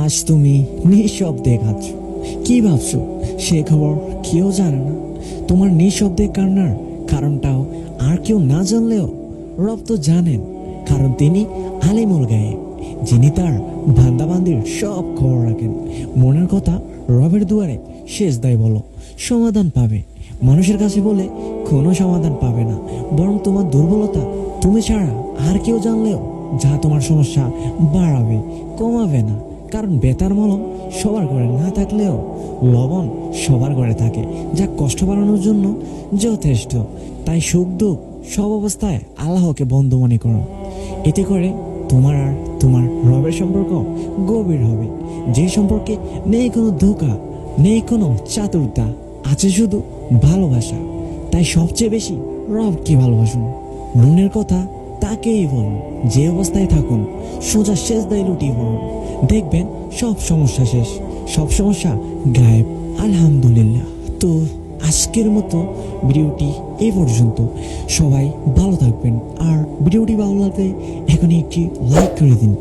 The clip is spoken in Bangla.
আজ তুমি নিঃশব্দে কাঁদছ। কি ভাবছো সে খবর কেউ জানে না। তোমার নিঃশব্দে কান্নার কারণটাও আর কেউ না জানলেও রব তো জানেন, কারণ তিনি আলিমুল গায়েব, যিনি তার বান্দাবান্দির সব খবর রাখেন। মনের কথা রবের দুয়ারে শেষ দায় বলো, সমাধান পাবে। মানুষের কাছে বলে কোনো সমাধান পাবে না, বরং তোমার দুর্বলতা তুমি ছাড়া আর কেউ জানলেও যা তোমার সমস্যা বাড়াবে, কমাবে না। কারণ বেতার মলম সবার ঘরে না থাকলেও লবণ সবার ঘরে থাকে, যা কষ্ট বাড়ানোর জন্য যথেষ্ট। তাই সুখ দুঃখ সব অবস্থায় আল্লাহকে বন্ধু মনে করো। এতে করে তোমার আর তোমার রবের সম্পর্ক গভীর হবে, যে সম্পর্কে নেই কোনো ধোঁকা, নেই কোনো চাতুরতা, আছে শুধু ভালোবাসা। তাই সবচেয়ে বেশি রবকে ভালোবাসুন। মনের কথা তাকেই বলুন, যে অবস্থায় থাকুন সোজা শেষ দায় লুটিয়ে পড়ুন। দেখবেন সব সমস্যা শেষ, সব সমস্যা গায়েব। আলহামদুলিল্লাহ। তো আজকের মতো ভিডিওটি এই পর্যন্ত। সবাই ভালো থাকবেন, আর ভিডিওটি ভালো লাগলে এখনই একটি লাইক করে দিন।